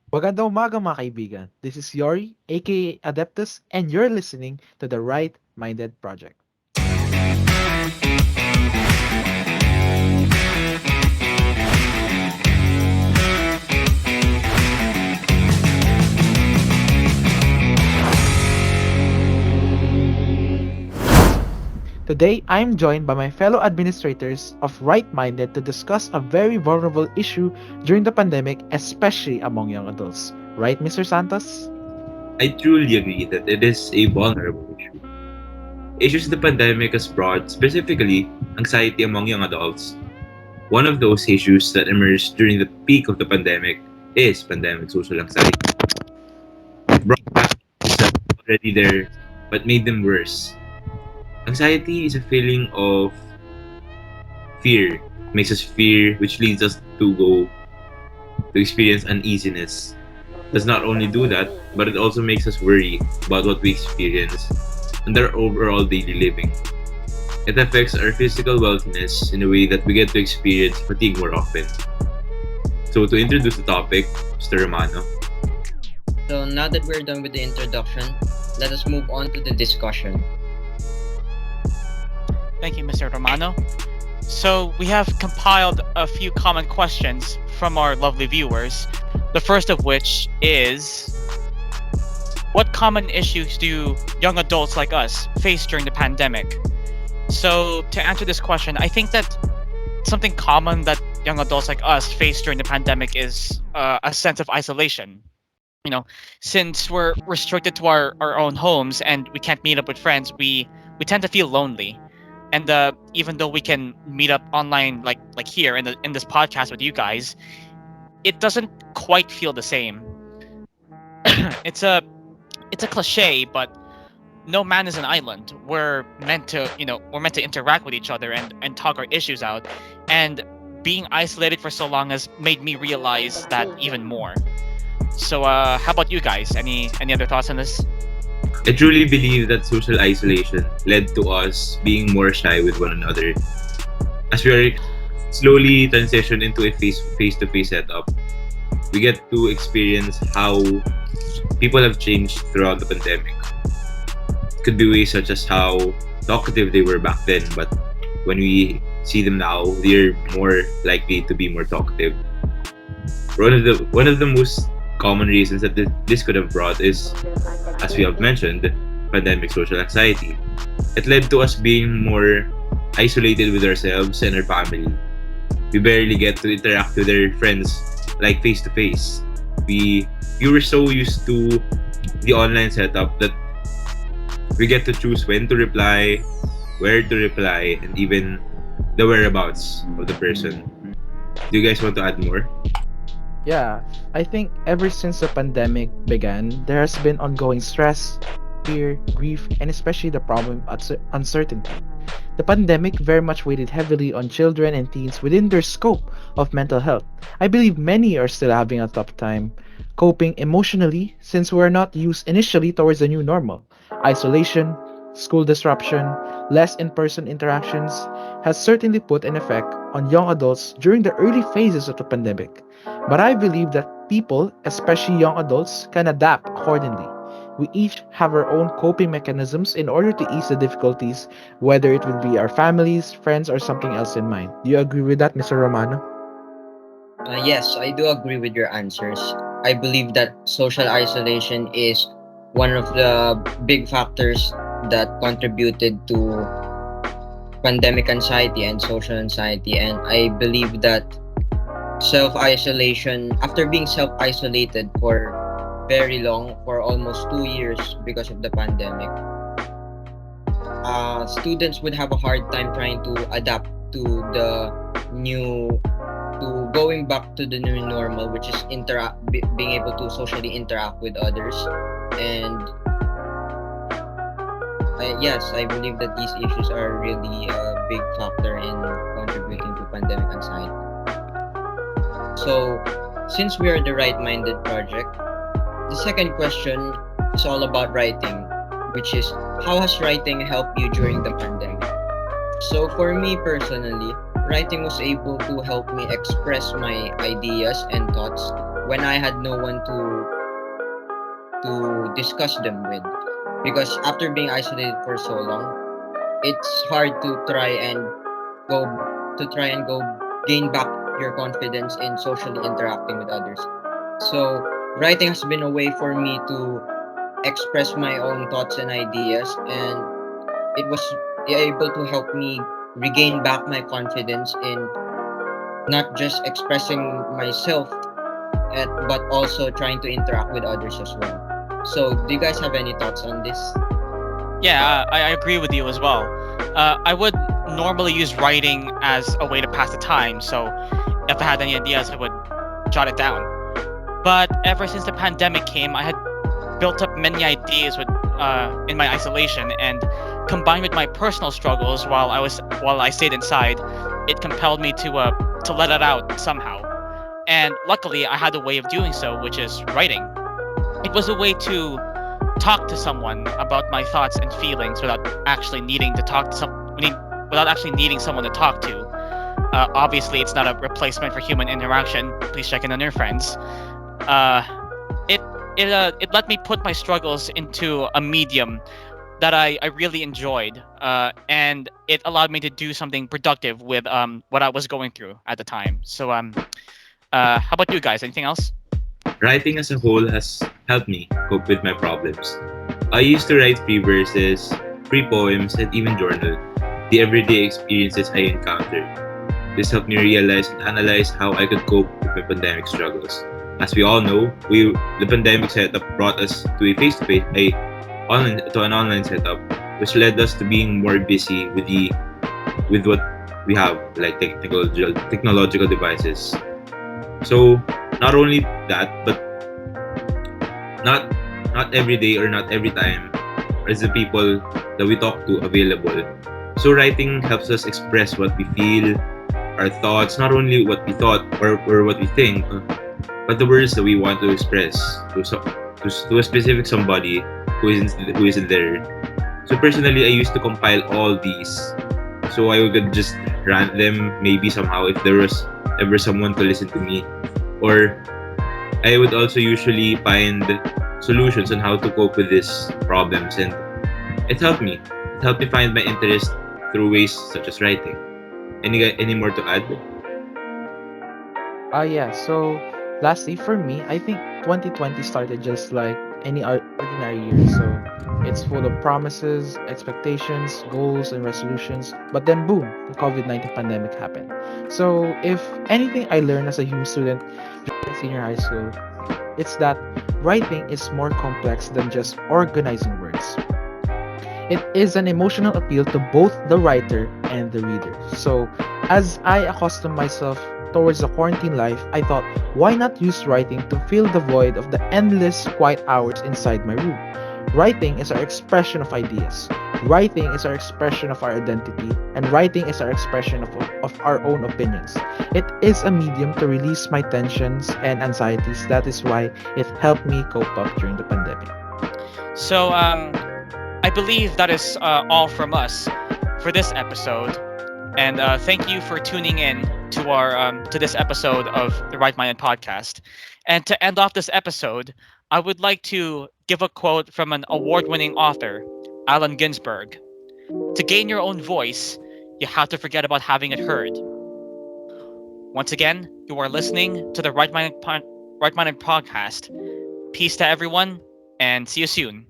Magandang umaga mga kaibigan. This is Yori, aka Adeptus, and you're listening to the Right Minded Project. Today, I am joined by my fellow administrators of Right Minded to discuss a very vulnerable issue during the pandemic, especially among young adults. Right, Mr. Santos? I truly agree that it is a vulnerable issue. Issues the pandemic has brought, specifically anxiety among young adults. One of those issues that emerged during the peak of the pandemic is pandemic social anxiety. It brought back issues that were already there but made them worse. Anxiety is a feeling of fear, makes us fear, which leads us to go to experience uneasiness. Does not only do that, but it also makes us worry about what we experience and our overall daily living. It affects our physical wellness in a way that we get to experience fatigue more often. So, to introduce the topic, Mr. Romano. So now that we're done with the introduction, let us move on to the discussion. Thank you, Mr. Romano. So, we have compiled a few common questions from our lovely viewers. The first of which is: what common issues do young adults like us face during the pandemic? So, to answer this question, I think that something common that young adults like us face during the pandemic is a sense of isolation. You know, since we're restricted to our own homes and we can't meet up with friends, we tend to feel lonely. And even though we can meet up online, like here in this podcast with you guys, it doesn't quite feel the same. it's a it's a cliche, but no man is an island. We're meant to interact with each other and talk our issues out. And being isolated for so long has made me realize that even more. So, how about you guys? Any other thoughts on this? I truly believe that social isolation led to us being more shy with one another. As we are slowly transition into a face-to-face setup, we get to experience how people have changed throughout the pandemic. It could be ways such as how talkative they were back then, but when we see them now, they're more likely to be more talkative. One of the most common reasons that this could have brought is, as we have mentioned, pandemic social anxiety. It led to us being more isolated with ourselves and our family. We barely get to interact with our friends like face to face. We were so used to the online setup that we get to choose when to reply, where to reply, and even the whereabouts of the person. Do you guys want to add more? Yeah, I think ever since the pandemic began, there has been ongoing stress, fear, grief, and especially the problem of uncertainty. The pandemic very much weighted heavily on children and teens within their scope of mental health. I believe many are still having a tough time coping emotionally since we're not used initially towards the new normal. Isolation, school disruption, less in person interactions has certainly put an effect on young adults during the early phases of the pandemic. But I believe that people, especially young adults, can adapt accordingly. We each have our own coping mechanisms in order to ease the difficulties, whether it would be our families, friends, or something else in mind. Do you agree with that, Mr. Romano? Yes, I do agree with your answers. I believe that social isolation is one of the big factors that contributed to pandemic anxiety and social anxiety. And I believe that self isolation, after being self isolated for very long, for almost 2 years because of the pandemic, students would have a hard time trying to adapt to the new to going back to the new normal, which is being able to socially interact with others. And yes, I believe that these issues are really a big factor in contributing to pandemic anxiety. So, since we are the Right Minded Project, the second question is all about writing, which is how has writing helped you during the pandemic? So for me personally, writing was able to help me express my ideas and thoughts when I had no one to discuss them with, because after being isolated for so long, it's hard go to try and go gain back your confidence in socially interacting with others. So writing has been a way for me to express my own thoughts and ideas, and it was able to help me regain back my confidence in not just expressing myself but also trying to interact with others as well. So do you guys have any thoughts on this? Yeah, I agree with you as well. I would normally use writing as a way to pass the time, so if I had any ideas, I would jot it down. But ever since the pandemic came, I had built up many ideas in my isolation, and combined with my personal struggles while I stayed inside, it compelled me to let it out somehow. And luckily, I had a way of doing so, which is writing. It was a way to talk to someone about my thoughts and feelings without actually needing to talk to without actually needing someone to talk to. Obviously, it's not a replacement for human interaction. Please check in on your friends. Uh, it let me put my struggles into a medium that I really enjoyed, and it allowed me to do something productive with what I was going through at the time. So how about you guys? Anything else? Writing as a whole has helped me cope with my problems. I used to write free verses, free poems, and even journal the everyday experiences I encountered. This helped me realize and analyze how I could cope with my pandemic struggles. As we all know, the pandemic setup brought us to a face-to-face, an online setup, which led us to being more busy with what we have, like technological devices. So not only that, but not not every day or not every time is the people that we talk to available. So writing helps us express what we feel, our thoughts, not only what we thought or what we think, but the words that we want to express to a specific somebody who isn't there. So personally, I used to compile all these, so I could just rant them maybe somehow if there was ever someone to listen to me, or I would also usually find solutions on how to cope with these problems, and it helped me. It helped me find my interest through ways such as writing. Any more to add? Yeah, so lastly, for me, I think 2020 started just like any ordinary year. So it's full of promises, expectations, goals, and resolutions. But then, boom, the COVID-19 pandemic happened. So, if anything I learned as a UM student during senior high school, it's that writing is more complex than just organizing words. It is an emotional appeal to both the writer and the reader. So, as I accustomed myself towards the quarantine life, I thought, why not use writing to fill the void of the endless quiet hours inside my room? Writing is our expression of ideas. Writing is our expression of our identity, and writing is our expression of our own opinions. It is a medium to release my tensions and anxieties. That is why it helped me cope up during the pandemic. So I believe that is all from us for this episode. And thank you for tuning in to our to this episode of the Right Minded Podcast. And to end off this episode, I would like to give a quote from an award-winning author, Allen Ginsberg. To gain your own voice, you have to forget about having it heard. Once again, you are listening to the Right Minded Podcast. Peace to everyone, and see you soon.